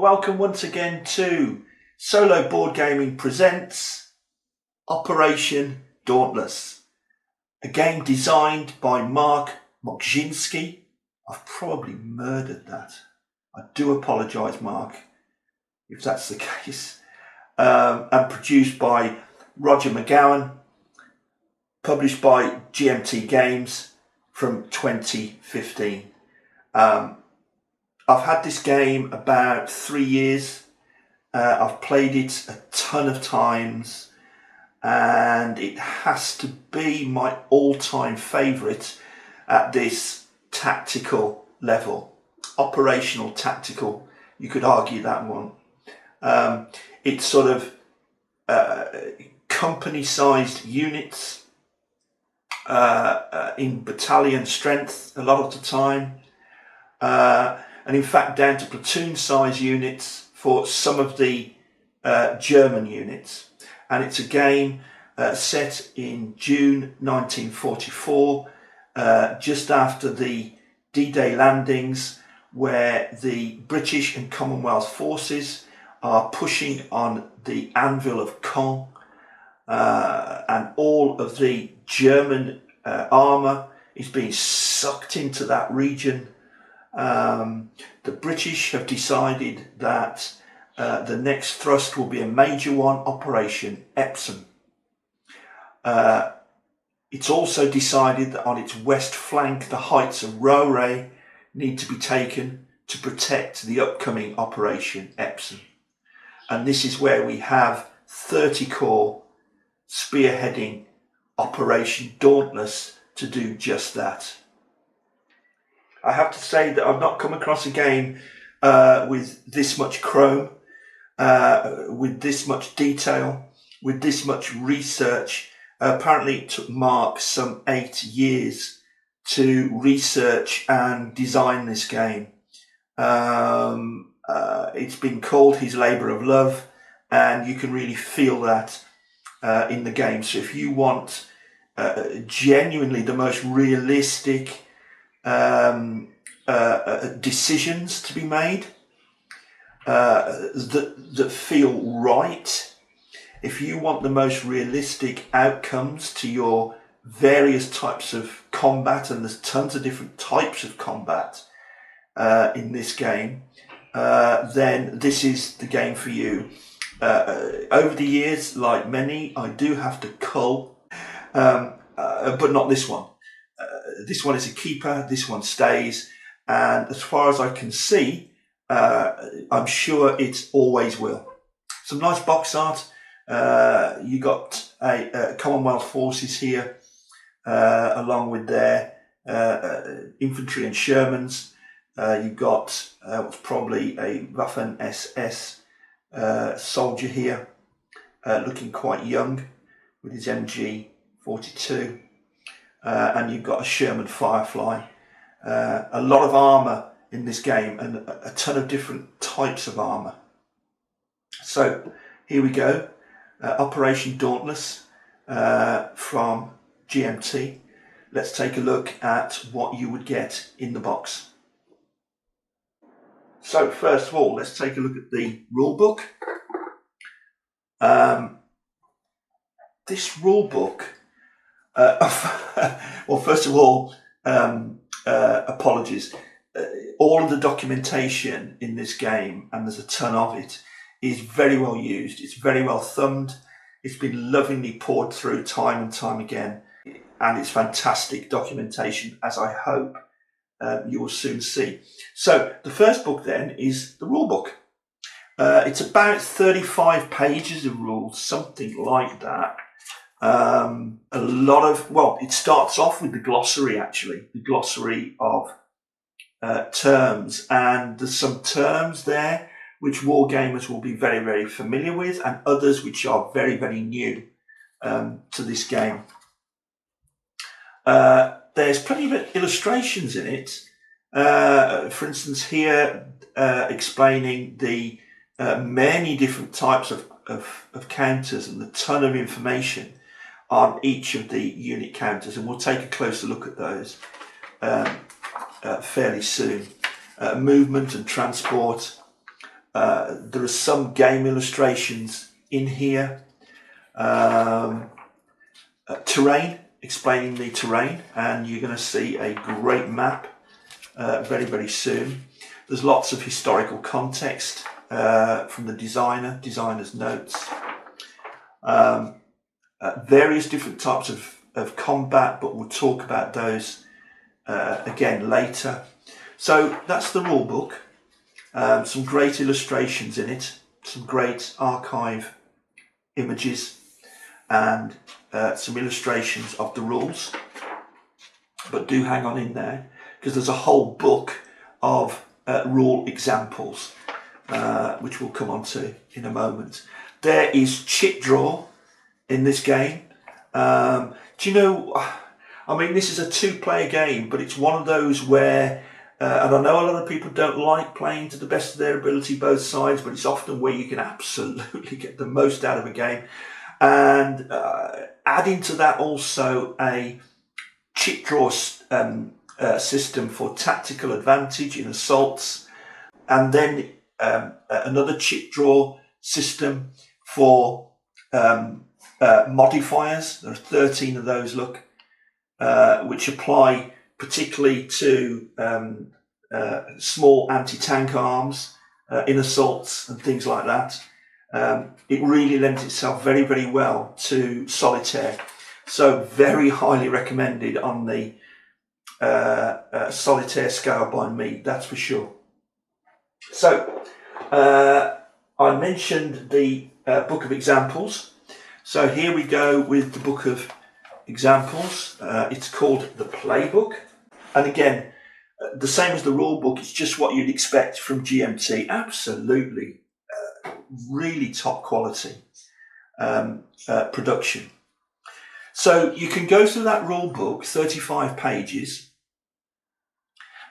welcome once again to Solo Board Gaming presents Operation Dauntless, a game designed by Mark Mokzinski. I've probably murdered that. I do apologise, Mark, if that's the case. And produced by Roger McGowan, published by GMT Games from 2015. I've had this game about 3 years. I've played it a ton of times, and it has to be my all-time favourite at this tactical level. Operational tactical, you could argue that one. It's sort of company-sized units in battalion strength a lot of the time. And in fact down to platoon-size units for some of the German units. And it's a game set in June 1944, just after the D-Day landings, where the British and Commonwealth forces are pushing on the anvil of Caen, and all of the German armour is being sucked into that region. The British have decided that the next thrust will be a major one, Operation Epsom. It's also decided that on its west flank, the heights of Rauray need to be taken to protect the upcoming Operation Epsom. And this is where we have 30 Corps spearheading Operation Dauntless to do just that. I have to say that I've not come across a game with this much chrome, with this much detail, with this much research. Apparently it took Mark some 8 years to research and design this game. It's been called his labour of love, and you can really feel that in the game. So if you want genuinely the most realistic decisions to be made that feel right, if you want the most realistic outcomes to your various types of combat, and there's tons of different types of combat in this game, then this is the game for you. Over the years, like many, I do have to cull, but not this one. This one is a keeper, this one stays, and as far as I can see, I'm sure it always will. Some nice box art. You got a Commonwealth forces here, along with their infantry and Shermans. You've got what's probably a Waffen SS soldier here, looking quite young with his MG 42. And you've got a Sherman Firefly. A lot of armour in this game, and a ton of different types of armour. So here we go. Operation Dauntless from GMT. Let's take a look at what you would get in the box. So first of all, let's take a look at the rulebook. This rulebook, well, first of all, apologies. All of the documentation in this game, and there's a ton of it, is very well used. It's very well thumbed. It's been lovingly poured through time and time again, and it's fantastic documentation, as I hope you will soon see. So the first book then is the rule book. It's about 35 pages of rules, something like that. A lot of, well, it starts off with the glossary, actually, the glossary of terms, and there's some terms there which wargamers will be very, very familiar with, and others which are very, very new to this game. There's plenty of illustrations in it. For instance, here explaining the many different types of counters and the ton of information on each of the unit counters, and we'll take a closer look at those fairly soon. Movement and transport, There are some game illustrations in here. Terrain, explaining the terrain, and you're going to see a great map very, very soon. There's lots of historical context from the designer's notes. Various different types of combat, but we'll talk about those again later. So that's the rule book. Some great illustrations in it, some great archive images, and some illustrations of the rules. But do hang on in there, because there's a whole book of rule examples, which we'll come on to in a moment. There is chip draw in this game. Do you know, I mean, this is a two-player game, but it's one of those where, and I know a lot of people don't like playing to the best of their ability both sides, but it's often where you can absolutely get the most out of a game. And adding to that also a chip draw system for tactical advantage in assaults, and then another chip draw system for modifiers. There are 13 of those, look, which apply particularly to small anti-tank arms in assaults and things like that. It really lends itself very, very well to solitaire. So very highly recommended on the solitaire scale by me, that's for sure. So I mentioned the book of examples. So here we go with the book of examples. It's called the Playbook. And again, the same as the rule book, it's just what you'd expect from GMT. Absolutely, really top quality production. So you can go through that rule book, 35 pages,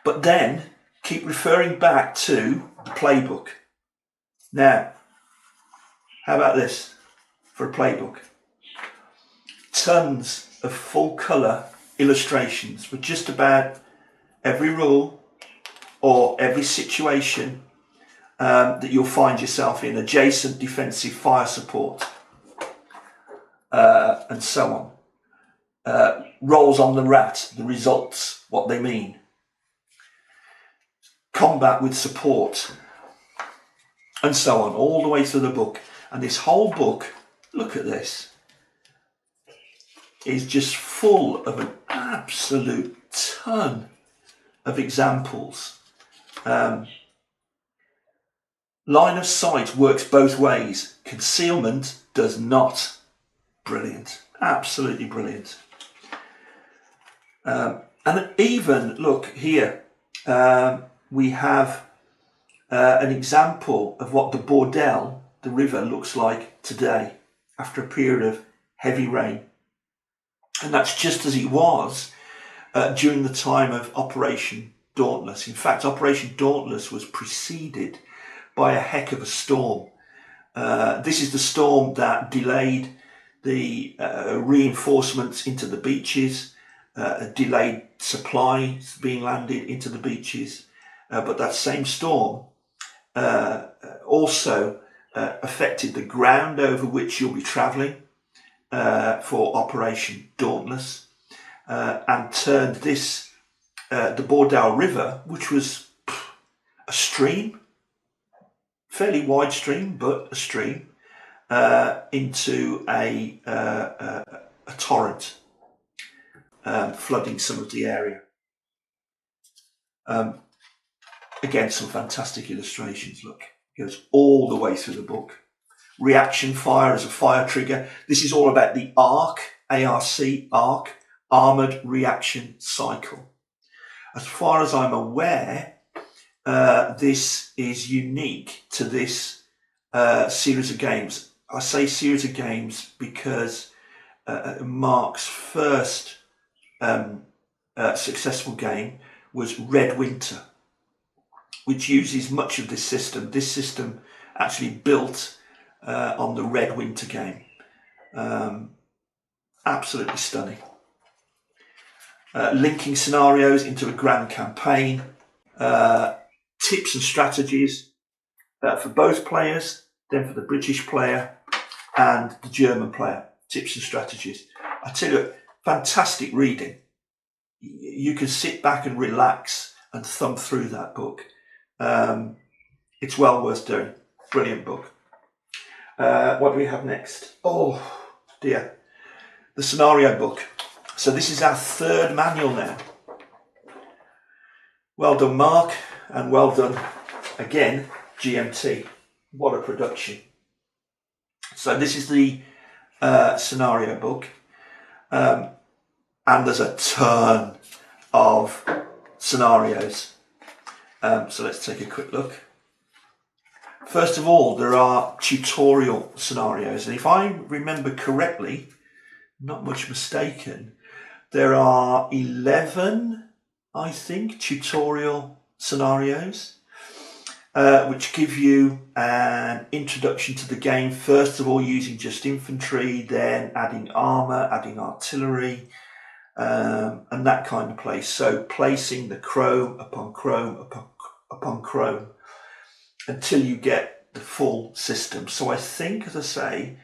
but then keep referring back to the playbook. Now, how about this for a playbook? Tons of full colour illustrations for just about every rule or every situation that you'll find yourself in. Adjacent, defensive, fire support, and so on. Rolls on the rat, the results, what they mean. Combat with support, and so on, all the way through the book. And this whole book, look at this, is just full of an absolute ton of examples. Line of sight works both ways. Concealment does not. Brilliant. Absolutely brilliant. And even, look here, we have an example of what the Bordel, the river, looks like today after a period of heavy rain. And that's just as it was during the time of Operation Dauntless. In fact, Operation Dauntless was preceded by a heck of a storm. This is the storm that delayed the reinforcements into the beaches, delayed supplies being landed into the beaches. But that same storm also affected the ground over which you'll be travelling for Operation Dauntless, and turned this, the Bordel River, which was a stream, fairly wide stream, but a stream, into a torrent, flooding some of the area. Again, some fantastic illustrations. Look, it goes all the way through the book. Reaction fire as a fire trigger. This is all about the ARC, A-R-C, ARC, Armoured Reaction Cycle. As far as I'm aware, this is unique to this series of games. I say series of games because Mark's first successful game was Red Winter, which uses much of this system. This system actually built on the Red Winter game. Absolutely stunning. Linking scenarios into a grand campaign, tips and strategies, for both players, then for the British player and the German player. Tips and strategies. I tell you, fantastic reading. You can sit back and relax and thumb through that book. It's well worth doing. Brilliant book. What do we have next? Oh dear. The scenario book. So this is our third manual now. Well done, Mark, and well done again, GMT. What a production. So this is the scenario book. And there's a ton of scenarios. So let's take a quick look. First of all, there are tutorial scenarios. And if I remember correctly, not much mistaken, there are 11, I think, tutorial scenarios, which give you an introduction to the game. First of all, using just infantry, then adding armour, adding artillery, and that kind of place. So placing the chrome upon chrome upon chrome until you get the full system. So I think, as I say,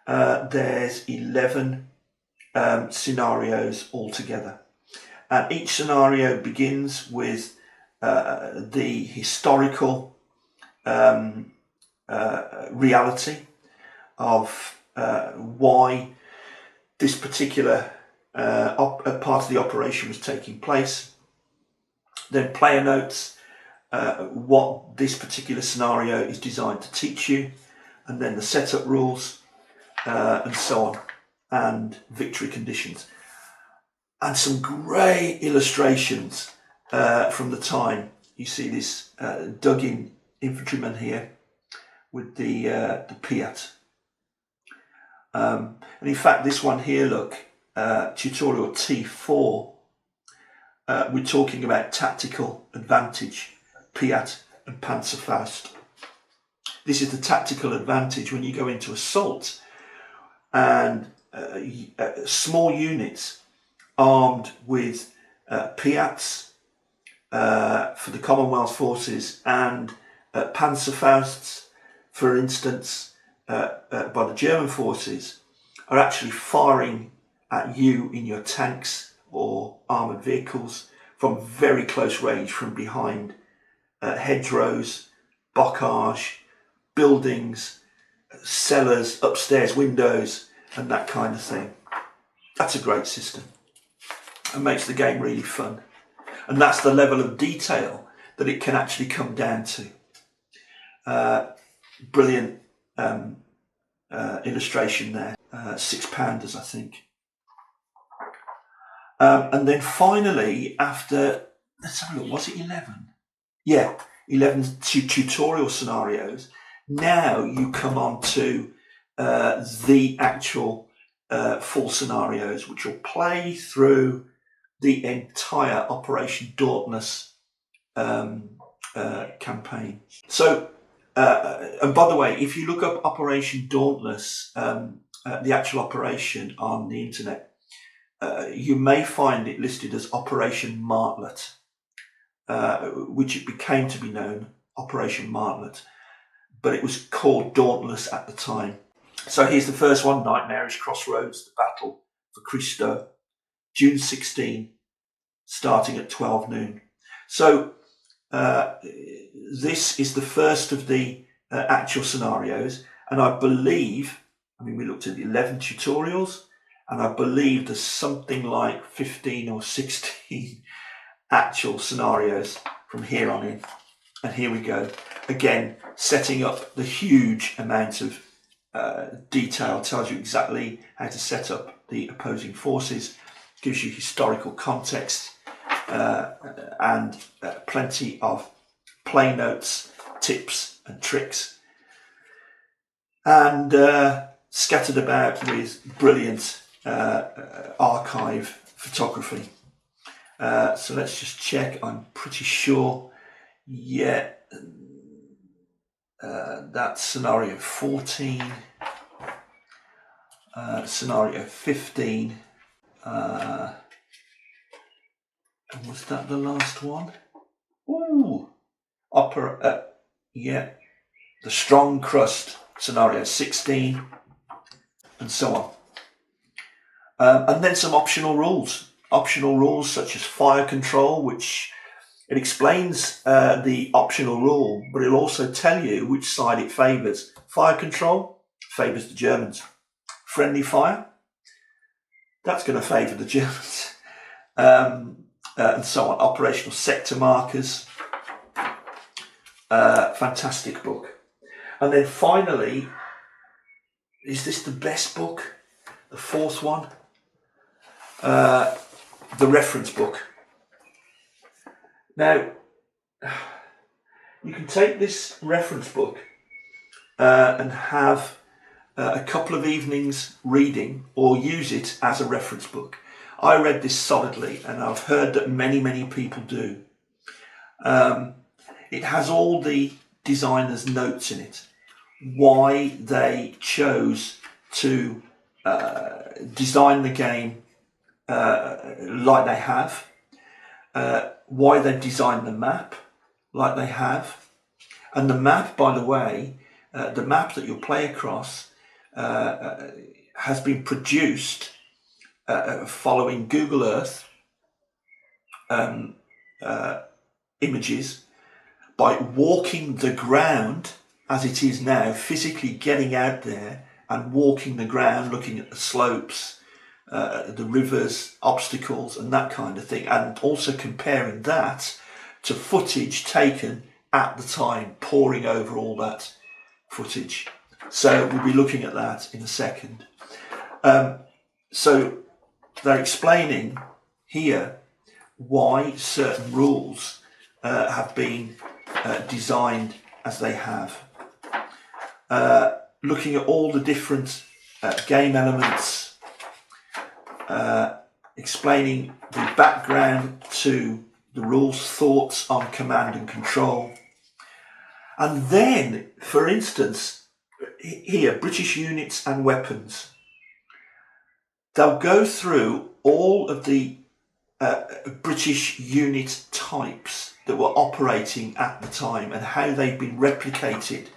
there's 11 scenarios altogether. And each scenario begins with the historical reality of why this particular part of the operation was taking place. Then player notes, what this particular scenario is designed to teach you, and then the setup rules, and so on, and victory conditions. And some great illustrations from the time. You see this dug-in infantryman here with the Piat. And in fact, this one here, look, tutorial T4, we're talking about tactical advantage, Piat and Panzerfaust. This is the tactical advantage when you go into assault and small units armed with Piats for the Commonwealth forces and Panzerfausts, for instance, by the German forces, are actually firing at you in your tanks or armoured vehicles from very close range, from behind hedgerows, bocage, buildings, cellars, upstairs windows, and that kind of thing. That's a great system and makes the game really fun. And that's the level of detail that it can actually come down to. Brilliant illustration there. £6, I think. And then finally, after, let's have a look, was it 11? Yeah, 11 tutorial scenarios. Now you come on to the actual full scenarios, which will play through the entire Operation Dauntless campaign. So, and by the way, if you look up Operation Dauntless, the actual operation on the internet, you may find it listed as Operation Martlet, which it became to be known, Operation Martlet, but it was called Dauntless at the time. So here's the first one, Nightmarish Crossroads, the Battle for Christo, June 16, starting at 12 noon. So this is the first of the actual scenarios, and I believe, we looked at 11 tutorials, and I believe there's something like 15 or 16 actual scenarios from here on in. And here we go. Again, setting up the huge amount of detail, tells you exactly how to set up the opposing forces, gives you historical context, and plenty of play notes, tips and tricks. And scattered about with brilliant archive photography. So let's just check. I'm pretty sure, yeah, that's scenario 14, scenario 15, and was that the last one? Ooh, yeah, the strong crust scenario 16, and so on. And then some optional rules such as fire control, which it explains the optional rule, but it'll also tell you which side it favours. Fire control favours the Germans. Friendly fire, that's going to favour the Germans. And so on. Operational sector markers. Fantastic book. And then finally, is this the best book? The fourth one? The reference book. Now, you can take this reference book and have a couple of evenings reading, or use it as a reference book. I read this solidly, and I've heard that many people do. It has all the designers' notes in it, why they chose to design the game like they have, why they designed the map like they have. And the map, by the way, the map that you'll play across has been produced following Google Earth images, by walking the ground as it is now, physically getting out there and walking the ground, looking at the slopes, the rivers, obstacles and that kind of thing, and also comparing that to footage taken at the time, poring over all that footage. So we'll be looking at that in a second. So they're explaining here why certain rules have been designed as they have. Looking at all the different game elements, explaining the background to the rules, thoughts on command and control. And then, for instance, here, British units and weapons. They'll go through all of the British unit types that were operating at the time and how they've been replicated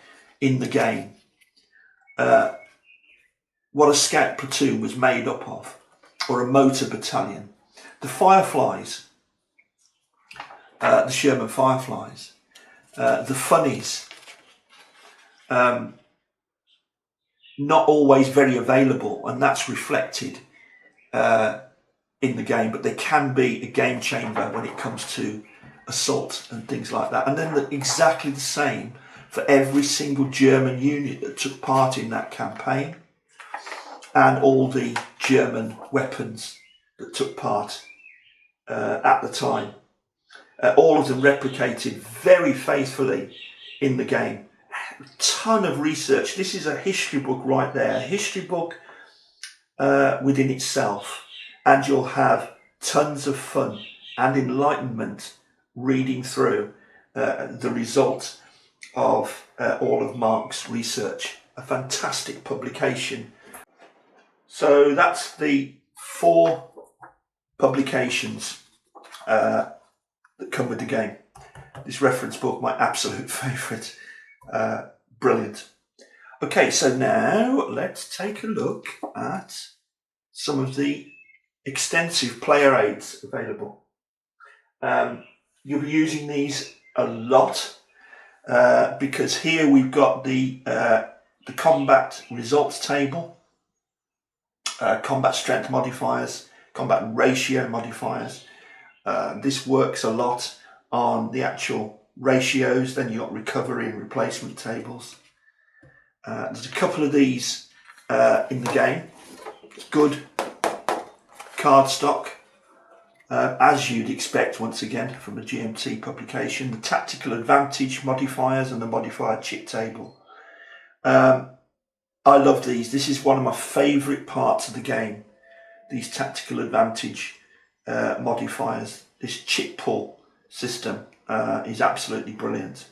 in the game. What a scout platoon was made up of, or a motor battalion. The Fireflies, the Sherman Fireflies, the Funnies, not always very available, and that's reflected in the game, but they can be a game changer when it comes to assault and things like that. And then exactly the same for every single German unit that took part in that campaign, and all the German weapons that took part at the time. All of them replicated very faithfully in the game. A ton of research. This is a history book right there, a history book within itself, and you'll have tons of fun and enlightenment reading through the result of all of Mark's research. A fantastic publication. So that's the 4 publications that come with the game. This reference book, my absolute favourite. Brilliant. Okay, so now let's take a look at some of the extensive player aids available. You'll be using these a lot because here we've got the combat results table, combat strength modifiers, combat ratio modifiers. This works a lot on the actual ratios. Then you've got recovery and replacement tables. There's a couple of these in the game. It's good card stock, as you'd expect once again from a GMT publication. The tactical advantage modifiers and the modifier chit table. I love these. This is one of my favourite parts of the game. These tactical advantage modifiers. This chit pull system is absolutely brilliant.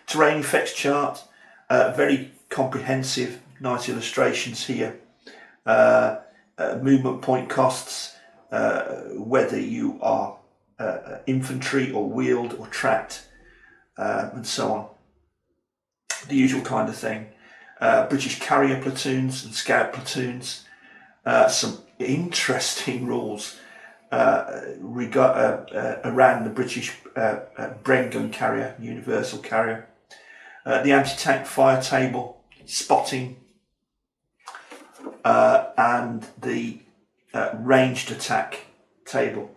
Terrain effects chart, very comprehensive, nice illustrations here. Movement point costs, whether you are infantry or wheeled or tracked, and so on. the usual kind of thing. British carrier platoons and scout platoons. Some interesting rules around the British Bren gun carrier, universal carrier. The anti-tank fire table, spotting, and the ranged attack table.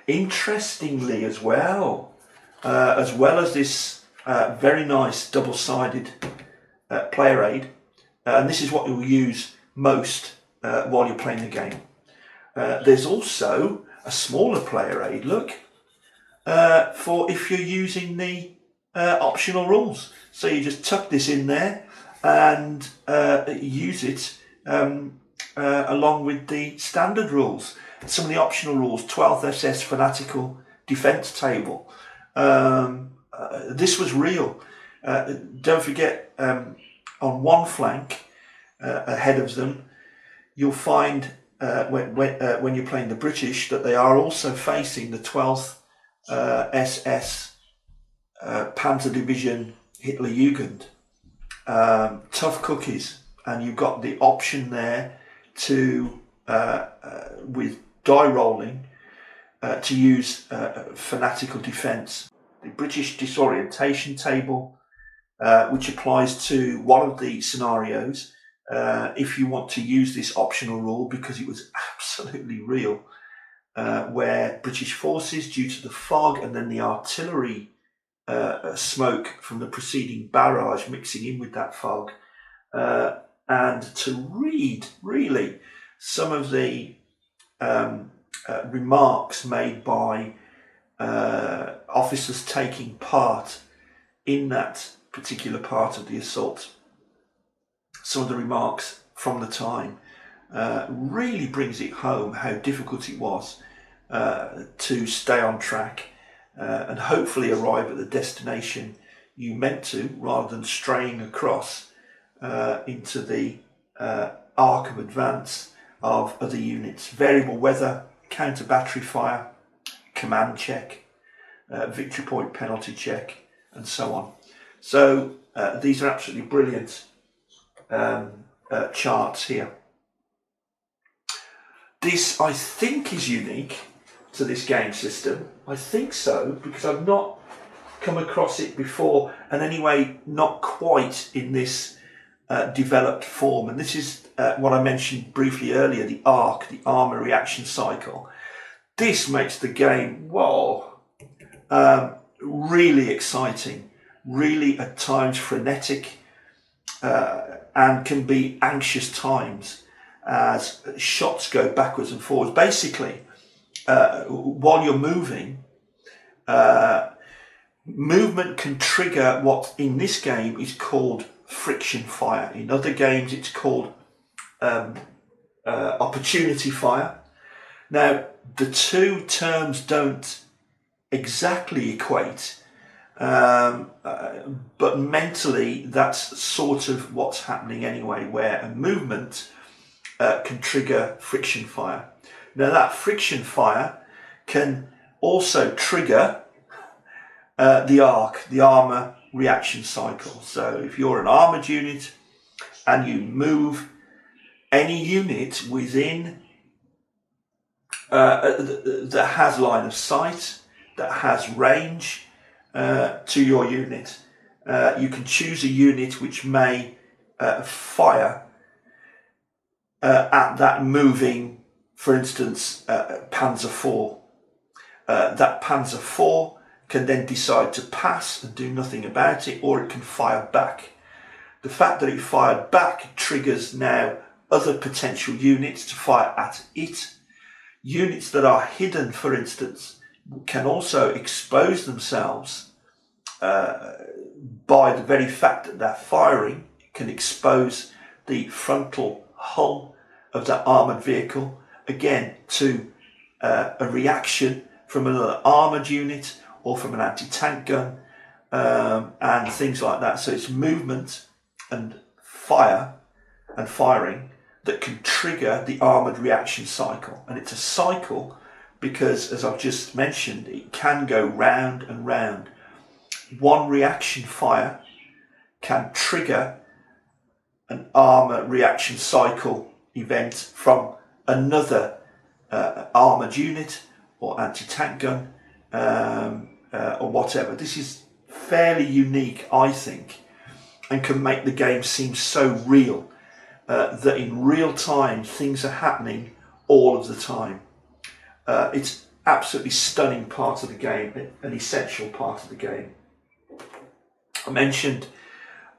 Interestingly as well as this very nice double-sided player aid, and this is what you'll use most while you're playing the game. There's also a smaller player aid, look, for if you're using the optional rules. So you just tuck this in there and use it along with the standard rules. Some of the optional rules, 12th SS Fanatical Defence Table. This was real. Don't forget, on one flank, ahead of them, you'll find when you're playing the British that they are also facing the 12th SS Panzer Division Hitlerjugend. Tough cookies, and you've got the option there to, with die rolling, to use fanatical defence. The British disorientation table, which applies to one of the scenarios, if you want to use this optional rule, because it was absolutely real, where British forces, due to the fog and then the artillery smoke from the preceding barrage mixing in with that fog, and to read really some of the remarks made by officers taking part in that particular part of the assault. Some of the remarks from the time really brings it home how difficult it was to stay on track and hopefully arrive at the destination you meant to, rather than straying across into the arc of advance of other units. Variable weather, counter battery fire, command check, victory point penalty check, and so on. So these are absolutely brilliant charts here. This, I think, is unique to this game system. I think so, because I've not come across it before, and anyway, not quite in this developed form. And this is what I mentioned briefly earlier, the ARC, the armor reaction cycle. This makes the game, whoa, really exciting, really at times frenetic, and can be anxious times as shots go backwards and forwards. Basically, while you're moving, movement can trigger what in this game is called friction fire. In other games it's called opportunity fire. Now, the two terms don't exactly equate, but mentally that's sort of what's happening anyway, where a movement can trigger friction fire. Now, that friction fire can also trigger the ARC, the armor reaction cycle. So if you're an armored unit and you move any unit within that has line of sight, that has range to your unit, you can choose a unit which may fire at that moving, for instance, Panzer IV. That Panzer IV can then decide to pass and do nothing about it, or it can fire back. The fact that it fired back triggers now other potential units to fire at it. Units that are hidden, for instance, can also expose themselves by the very fact that they're firing. It can expose the frontal hull of that armoured vehicle, again, to a reaction from another armoured unit or from an anti-tank gun, and things like that. So it's movement and fire and firing that can trigger the armoured reaction cycle. And it's a cycle because, as I've just mentioned, it can go round and round. One reaction fire can trigger an armour reaction cycle event from another armoured unit or anti-tank gun or whatever. This is fairly unique, I think, and can make the game seem so real that in real time things are happening all of the time. It's absolutely stunning part of the game, an essential part of the game. I mentioned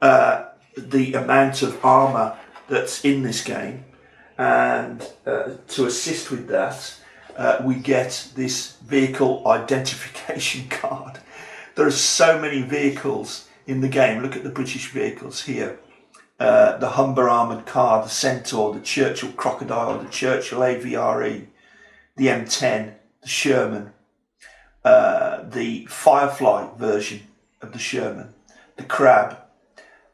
the amount of armour that's in this game, and to assist with that we get this vehicle identification card. There are so many vehicles in the game. Look at the British vehicles here. The Humber armoured car, the Centaur, the Churchill Crocodile, the Churchill AVRE, the M10, the Sherman, the Firefly version of the Sherman, the Crab,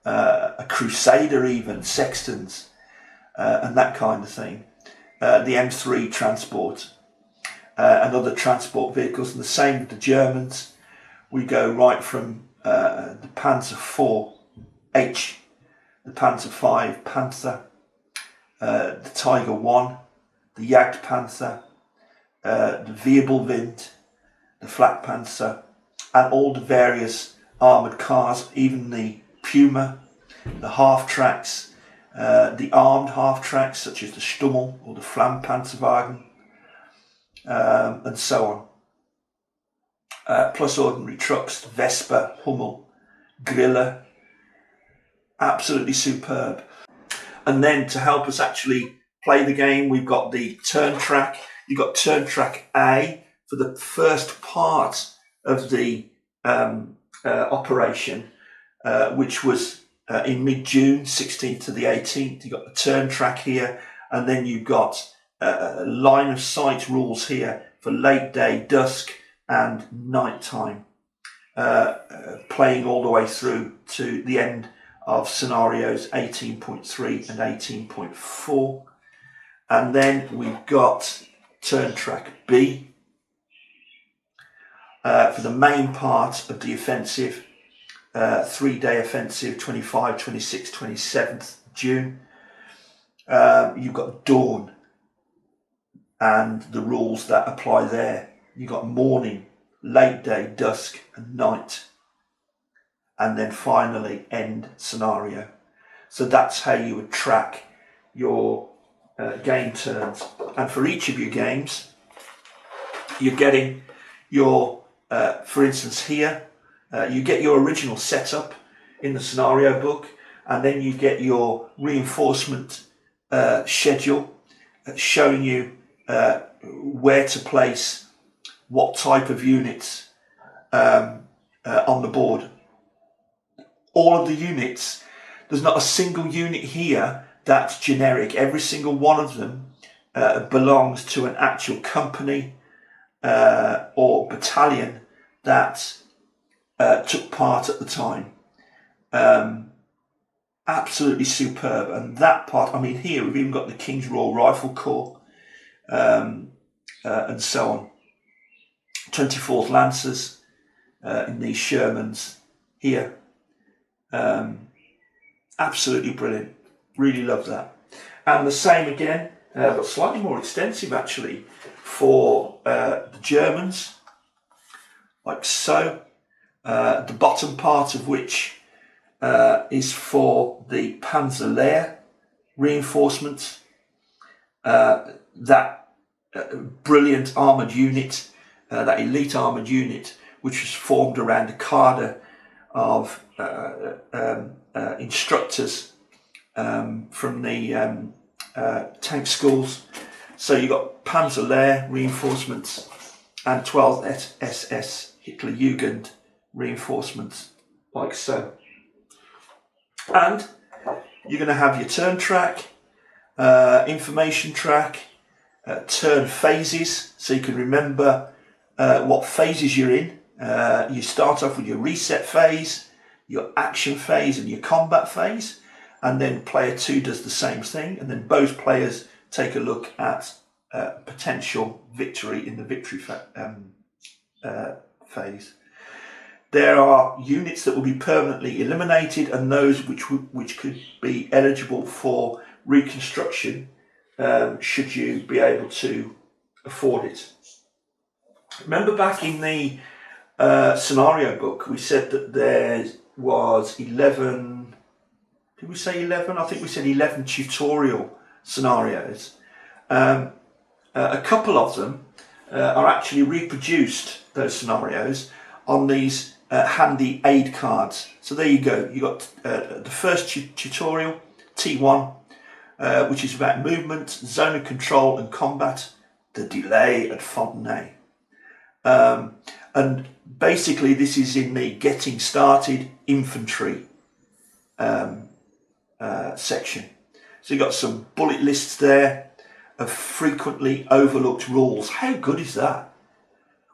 a Crusader even, Sextons, and that kind of thing. The M3 transport, and other transport vehicles, and the same with the Germans. We go right from the Panzer IV-H, the Panzer V Panther, the Tiger I, the Jagdpanther, the Wirbelwind, the Flak Panzer, and all the various armoured cars, even the Puma, the half-tracks, the armed half-tracks such as the Stummel or the Flammpanzerwagen, and so on. Plus ordinary trucks, the Vespa, Hummel, Grille. Absolutely superb. And then to help us actually play the game, we've got the turn track. You've got turn track A for the first part of the operation, which was in mid-June, 16th to the 18th. You've got the turn track here, and then you've got line of sight rules here for late day, dusk, and night time, playing all the way through to the end of scenarios 18.3 and 18.4. And then we've got turn track B for the main part of the offensive, 3-day offensive, 25, 26, 27th June. You've got dawn and the rules that apply there. You've got morning, late day, dusk, and night. And then finally end scenario. So that's how you would track your game turns. And for each of your games, you're getting your, for instance here, you get your original setup in the scenario book, and then you get your reinforcement schedule showing you where to place what type of units on the board. All of the units, there's not a single unit here that's generic. Every single one of them belongs to an actual company or battalion that took part at the time. Absolutely superb. And that part, I mean, here we've even got the King's Royal Rifle Corps and so on. 24th Lancers in these Shermans here. Absolutely brilliant. Really love that. And the same again, but slightly more extensive actually, for the Germans, like so. The bottom part of which is for the Panzerlehr reinforcements. That brilliant armoured unit, that elite armoured unit, which was formed around a cadre of instructors from the tank schools. So you've got Panzerlehr reinforcements and 12th SS Hitlerjugend reinforcements, like so. And you're going to have your turn track, information track, turn phases, so you can remember what phases you're in. You start off with your reset phase, your action phase, and your combat phase, and then player 2 does the same thing, and then both players take a look at potential victory in the victory phase. There are units that will be permanently eliminated, and those which could be eligible for reconstruction should you be able to afford it. Remember back in the scenario book, we said that there was 11, did we say 11? I think we said 11 tutorial scenarios. A couple of them are actually reproduced, those scenarios, on these handy aid cards. So there you go. You got the first tutorial, T1, which is about movement, zone of control and combat, the delay at Fontenay. And basically this is in the getting started infantry section. So you got some bullet lists there of frequently overlooked rules. How good is that?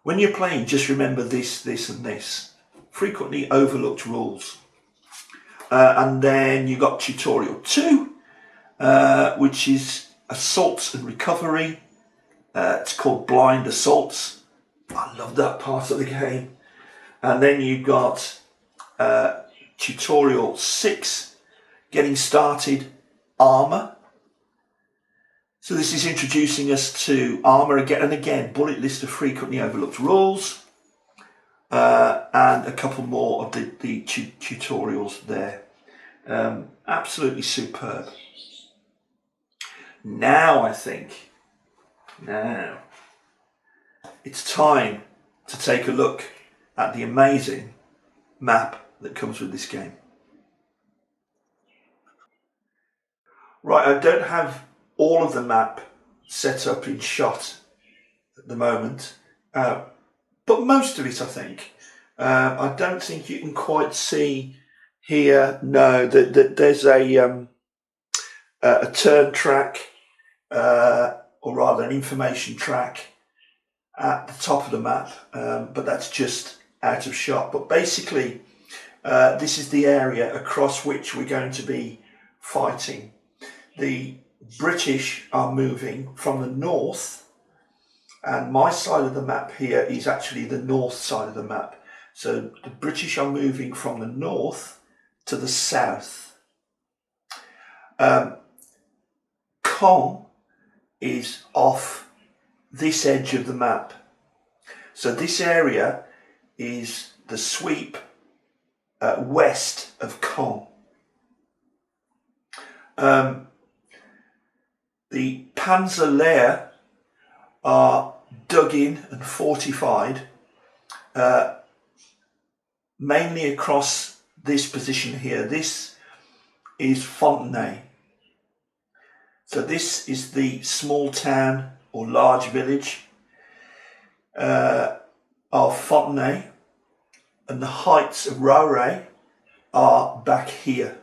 When you're playing, just remember this, this and this. Frequently overlooked rules. And then you got tutorial 2, which is assaults and recovery. It's called blind assaults. I love that part of the game. And then you've got tutorial 6, getting started, armour. So this is introducing us to armour again and again, bullet list of frequently overlooked rules, and a couple more of the tutorials there. Absolutely superb. Now I think, it's time to take a look at the amazing map that comes with this game. Right, I don't have all of the map set up in shot at the moment, but most of it I think. I don't think you can quite see here, no, that there's a turn track, or rather an information track at the top of the map, but that's just out of shot. But basically this is the area across which we're going to be fighting. The British are moving from the north, and my side of the map here is actually the north side of the map. So the British are moving from the north to the south. Caen is off this edge of the map. So this area is the sweep west of Caen. The Panzer are dug in and fortified, mainly across this position here. This is Fontenay. So this is the small town or large village of Fontenay, and the heights of Rauray are back here.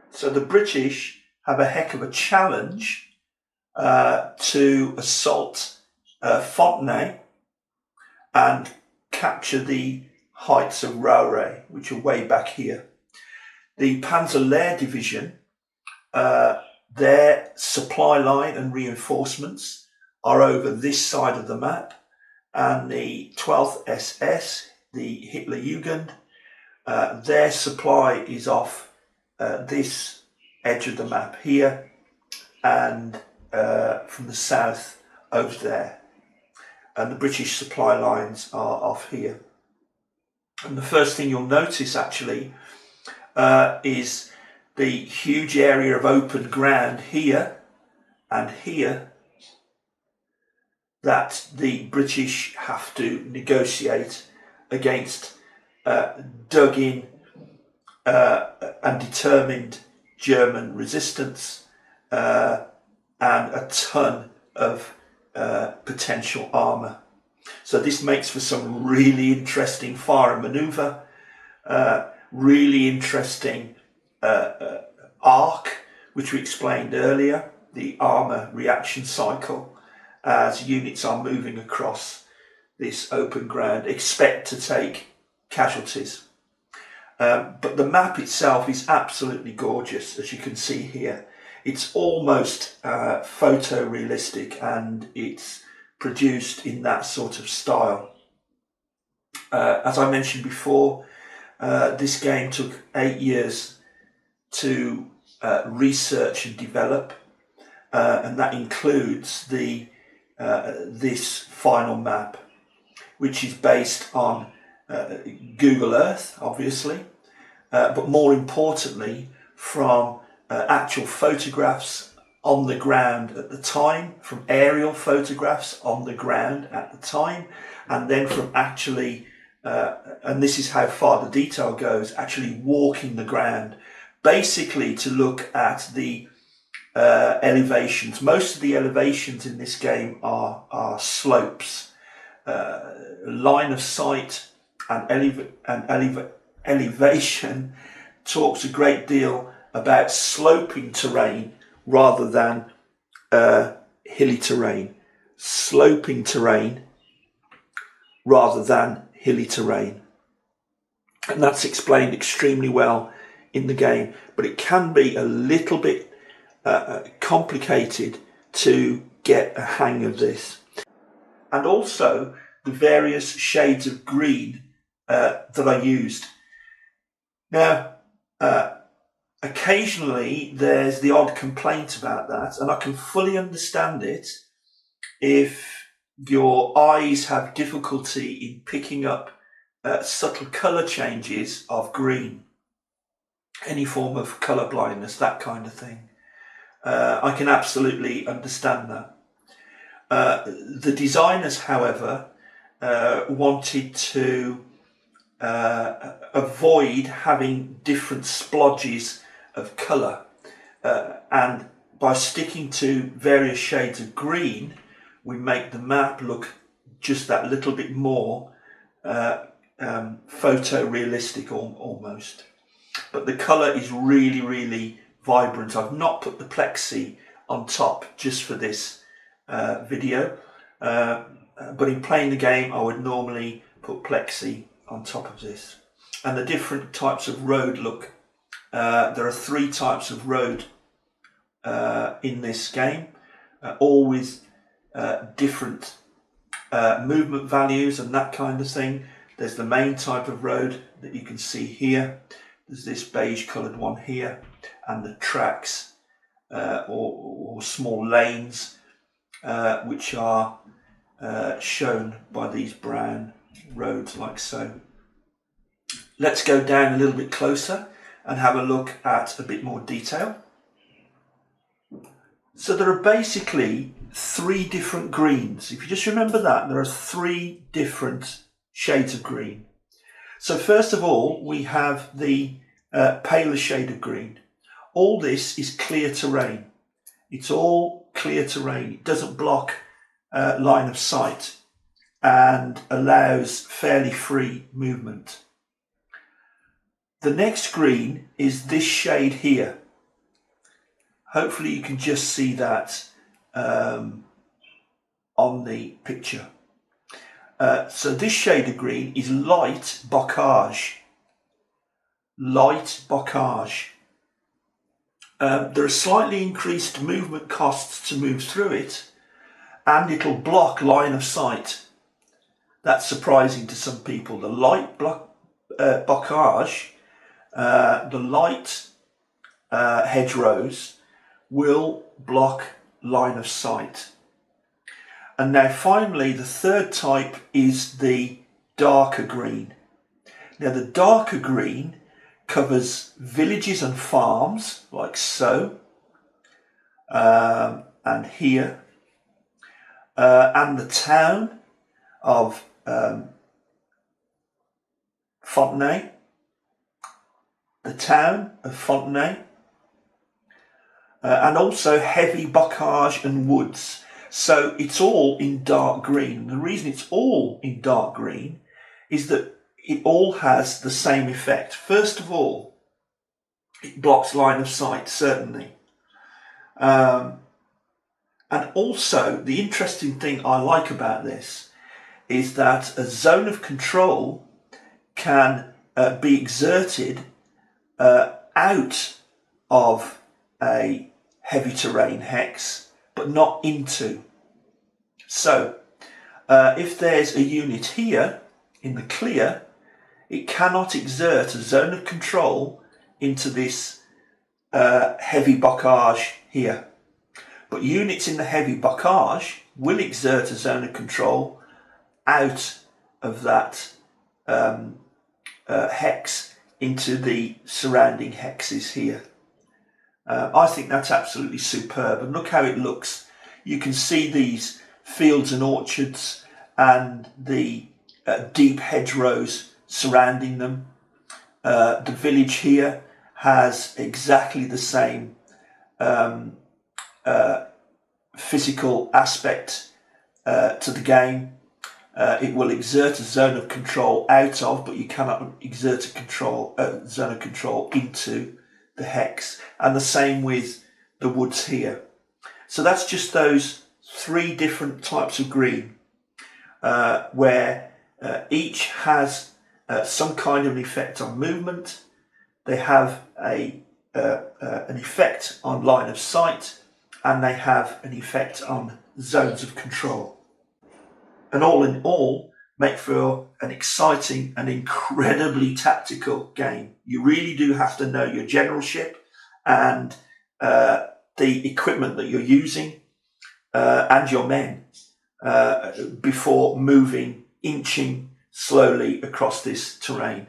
So the British have a heck of a challenge to assault Fontenay and capture the heights of Rauray, which are way back here. The Panzer Division, their supply line and reinforcements are over this side of the map, and the 12th SS, the Hitlerjugend, their supply is off this edge of the map here, and from the south over there, and the British supply lines are off here. And the first thing you'll notice actually is the huge area of open ground here and here that the British have to negotiate against dug in and determined German resistance, and a ton of potential armour. So this makes for some really interesting fire and manoeuvre, really interesting arc, which we explained earlier, the armour reaction cycle, as units are moving across this open ground, expect to take casualties. But the map itself is absolutely gorgeous, as you can see here. It's almost photorealistic, and it's produced in that sort of style. As I mentioned before, this game took 8 years to research and develop, and that includes this final map, which is based on Google Earth, obviously, but more importantly from actual photographs on the ground at the time, from aerial photographs on the ground at the time, and then from actually, and this is how far the detail goes, actually walking the ground, basically to look at the elevations. Most of the elevations in this game are slopes. Line of sight and elevation talks a great deal about sloping terrain rather than hilly terrain. Sloping terrain rather than hilly terrain. And that's explained extremely well in the game, but it can be a little bit complicated to get a hang of this. And also the various shades of green that I used. Now, occasionally there's the odd complaint about that, and I can fully understand it if your eyes have difficulty in picking up subtle colour changes of green, any form of colour blindness, that kind of thing. I can absolutely understand that. The designers, however, wanted to avoid having different splodges of colour, and by sticking to various shades of green, we make the map look just that little bit more photorealistic almost. But the colour is really, really vibrant. I've not put the plexi on top just for this video, but in playing the game I would normally put plexi on top of this. And the different types of road look, there are 3 types of road in this game, all with different movement values and that kind of thing. There's the main type of road that you can see here. There's this beige coloured one here, and the tracks or small lanes which are shown by these brown roads like so. Let's go down a little bit closer and have a look at a bit more detail. So there are basically 3 different greens. If you just remember that, there are 3 different shades of green. So first of all, we have the paler shade of green. All this is clear terrain. It's all clear terrain. It doesn't block line of sight and allows fairly free movement. The next green is this shade here. Hopefully you can just see that on the picture. So this shade of green is light bocage. Light bocage. There are slightly increased movement costs to move through it, and it'll block line of sight. That's surprising to some people. The light bocage, the light hedgerows will block line of sight. And now finally, the third type is the darker green. Now the darker green covers villages and farms like so, and here, and the town of Fontenay, and also heavy bocage and woods. So it's all in dark green. The reason it's all in dark green is that it all has the same effect. First of all, it blocks line of sight, certainly. And also, the interesting thing I like about this is that a zone of control can be exerted out of a heavy terrain hex, but not into. So, if there's a unit here, In the clear, it cannot exert a zone of control into this heavy bocage here. But units in the heavy bocage will exert a zone of control out of that hex into the surrounding hexes here. I think that's absolutely superb, and look how it looks. You can see these fields and orchards and the deep hedgerows surrounding them. The village here has exactly the same physical aspect to the game. It will exert a zone of control out of, but you cannot exert a zone of control into the hex. And the same with the woods here. So that's just those three different types of green, where each has some kind of an effect on movement. They have an effect on line of sight, and they have an effect on zones of control. And all in all, make for an exciting and incredibly tactical game. You really do have to know your generalship and the equipment that you're using and your men before moving, inching slowly across this terrain.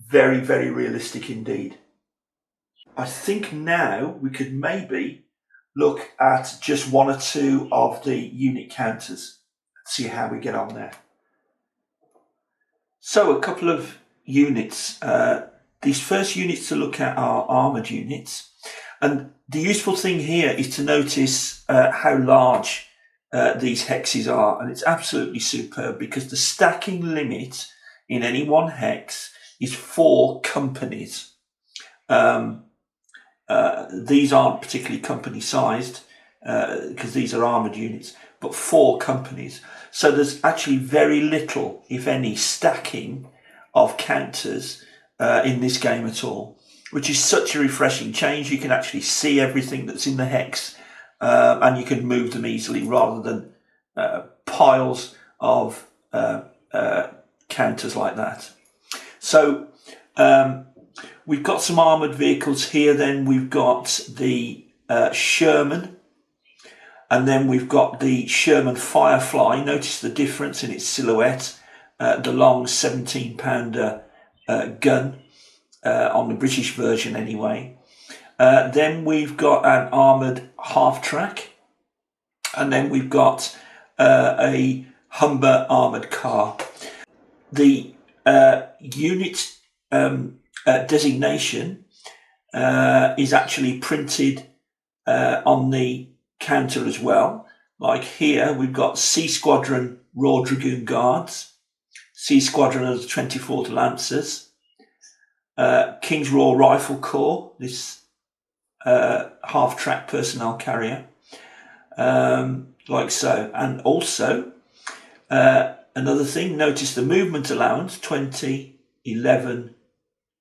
Very, very realistic indeed. I think now we could maybe look at just one or two of the unit counters. See how we get on there. So a couple of units. These first units to look at are armoured units. And the useful thing here is to notice how large these hexes are. And it's absolutely superb because the stacking limit in any one hex is 4 companies. These aren't particularly company sized because these are armoured units, but 4 companies. So there's actually very little, if any, stacking of counters in this game at all, which is such a refreshing change. You can actually see everything that's in the hex and you can move them easily rather than piles of counters like that. So we've got some armoured vehicles here. Then we've got the Sherman. And then we've got the Sherman Firefly. Notice the difference in its silhouette. The long 17-pounder gun on the British version anyway. Then we've got an armoured half-track. And then we've got a Humber armoured car. The unit designation is actually printed on the counter as well. Like here we've got C Squadron Raw Dragoon Guards, C Squadron of the 24th Lancers, King's Raw Rifle Corps, this half-track personnel carrier, like so. And also another thing, notice the movement allowance, 20, 11,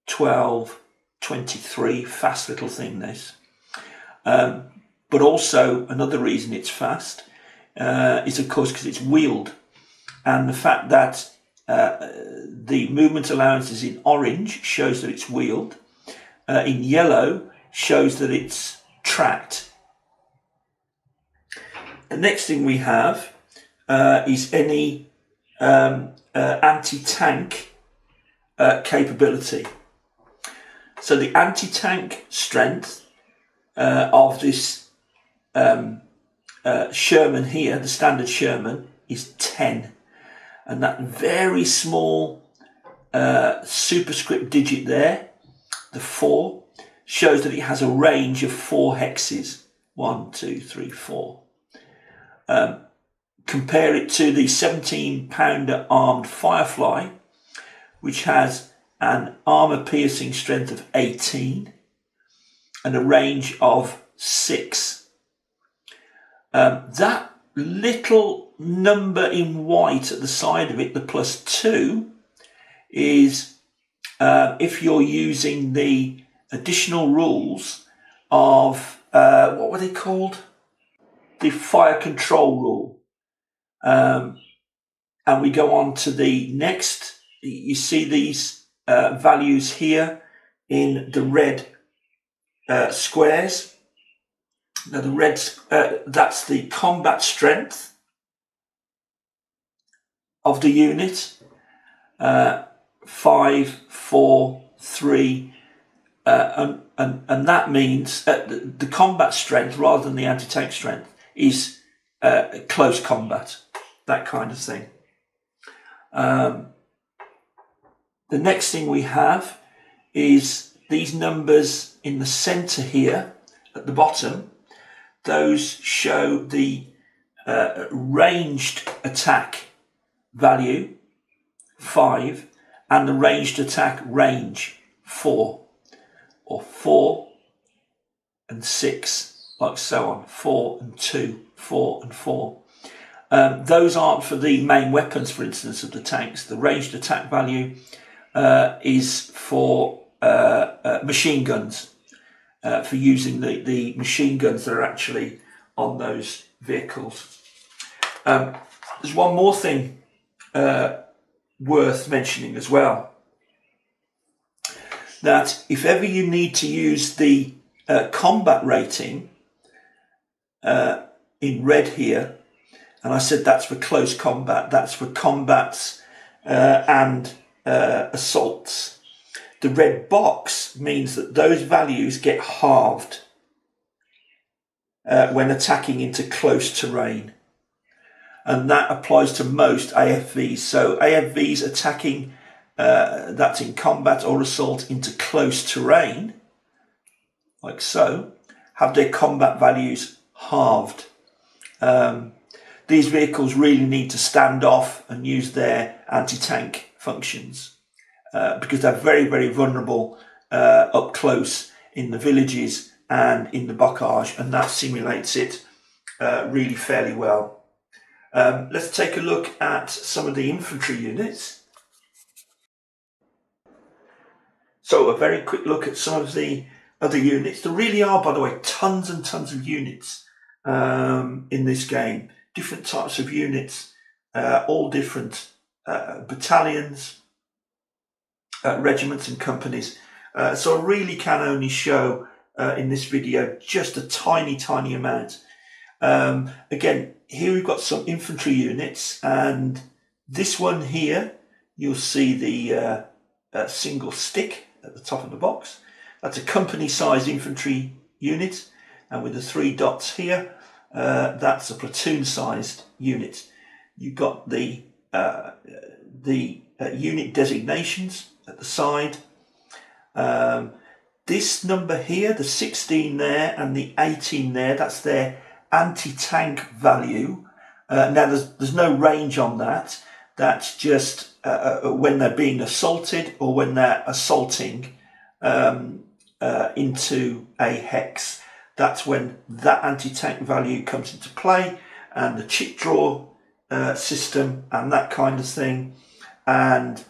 12, 23, fast little thing this. But also another reason it's fast is of course because it's wheeled, and the fact that the movement allowance is in orange shows that it's wheeled, in yellow shows that it's tracked. The next thing we have is any anti-tank capability. So the anti-tank strength of this Sherman here, the standard Sherman, is 10, and that very small superscript digit there, the 4, shows that it has a range of 4 hexes. 1, 2, 3, 4. Compare it to the 17-pounder armed Firefly, which has an armour piercing strength of 18 and a range of 6. That little number in white at the side of it, the +2, is if you're using the additional rules of, what were they called? The fire control rule. and we go on to the next. You see these values here in the red squares. Now the red, that's the combat strength of the unit. 5, 4, 3, and that means the combat strength rather than the anti-tank strength is close combat, that kind of thing. The next thing we have is these numbers in the center here at the bottom. Those show the ranged attack value 5 and the ranged attack range 4, or 4 and 6, like so on, 4 and 2, 4 and 4. Those aren't for the main weapons, for instance, of the tanks. The ranged attack value is for machine guns, for using the machine guns that are actually on those vehicles. There's one more thing worth mentioning as well, that if ever you need to use the combat rating in red here, and I said that's for close combat, that's for combats and assaults. The red box means that those values get halved when attacking into close terrain. And that applies to most AFVs. So AFVs attacking that's in combat or assault into close terrain, like so, have their combat values halved. These vehicles really need to stand off and use their anti-tank functions because they're very, very vulnerable up close in the villages and in the bocage, and that simulates it really fairly well. Let's take a look at some of the infantry units. So a very quick look at some of the other units. There really are, by the way, tons and tons of units in this game. Different types of units, all different battalions, regiments and companies. So I really can only show in this video just a tiny, tiny amount. Again, here we've got some infantry units, and this one here, you'll see the single stick at the top of the box. That's a company-sized infantry unit, and with the 3 dots here, that's a platoon-sized unit. You've got the unit designations at the side. This number here, the 16 there and the 18 there, that's their anti-tank value. Now there's no range on that. That's just when they're being assaulted or when they're assaulting into a hex. That's when that anti-tank value comes into play, and the chip draw system and that kind of thing. And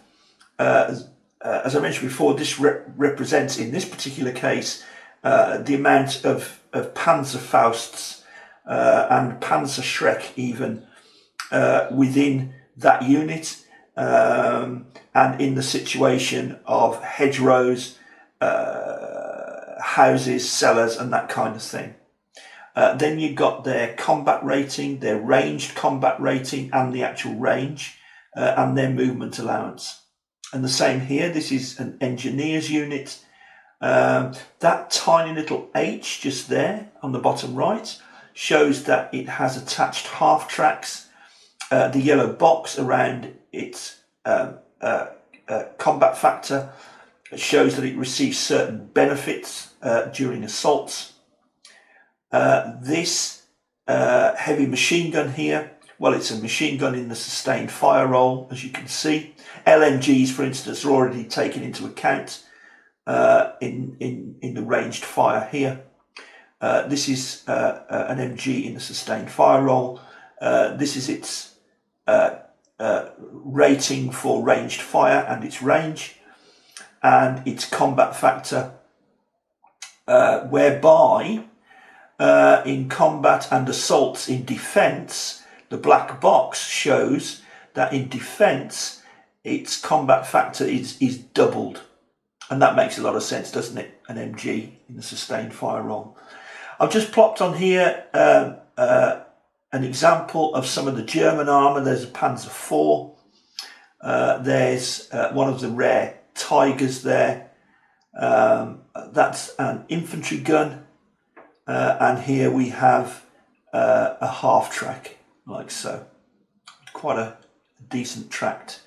as I mentioned before, this represents, in this particular case, the amount of Panzerfausts and Panzerschreck even within that unit, and in the situation of hedgerows, houses, cellars, and that kind of thing. Then you've got their combat rating, their ranged combat rating, and the actual range, and their movement allowance. And the same here, this is an engineer's unit. That tiny little H just there on the bottom right shows that it has attached half tracks. The yellow box around its combat factor shows that it receives certain benefits during assaults. This heavy machine gun here, well, it's a machine gun in the sustained fire role, as you can see. LMGs, for instance, are already taken into account in the ranged fire here. This is an MG in the sustained fire role. This is its rating for ranged fire and its range, and its combat factor, whereby in combat and assaults in defence, the black box shows that in defence its combat factor is doubled. And that makes a lot of sense, doesn't it? An MG in the sustained fire role. I've just plopped on here an example of some of the German armour. There's a Panzer IV. There's one of the rare Tigers there. That's an infantry gun. And here we have a half-track, like so. Quite a decent tracked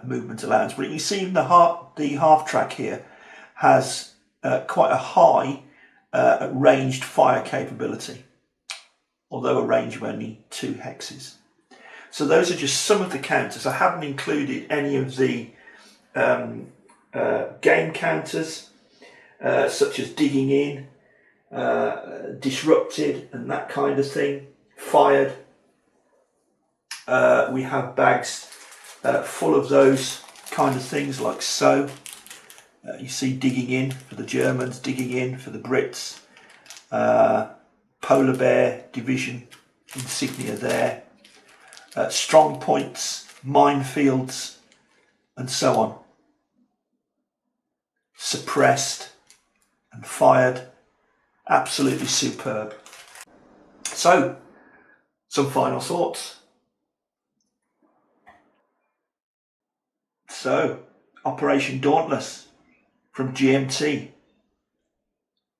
movement allowance. But you can see the half-track here has quite a high ranged fire capability, although a range of only 2 hexes. So those are just some of the counters. I haven't included any of the game counters, such as digging in, disrupted and that kind of thing, fired. We have bags full of those kind of things, like so. You see digging in for the Germans, digging in for the Brits, polar bear division insignia there, strong points, minefields, and so on. Suppressed and fired. Absolutely superb. So, some final thoughts. So, Operation Dauntless from GMT.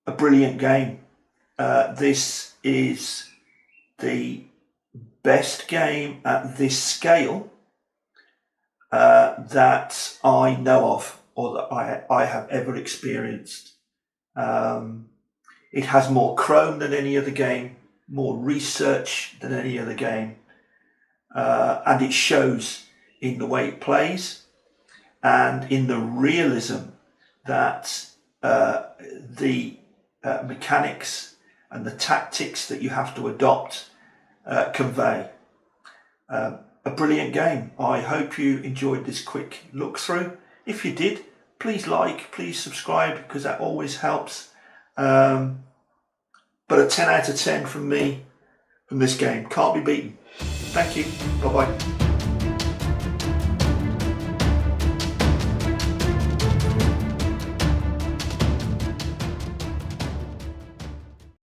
A brilliant game. This is the best game at this scale that I know of, or that I have ever experienced. It has more chrome than any other game, more research than any other game, and it shows in the way it plays and in the realism that the mechanics and the tactics that you have to adopt convey. A brilliant game. I hope you enjoyed this quick look through. If you did, please like, please subscribe, because that always helps. But a 10 out of 10 from me from this game. Can't be beaten. Thank you. Bye bye.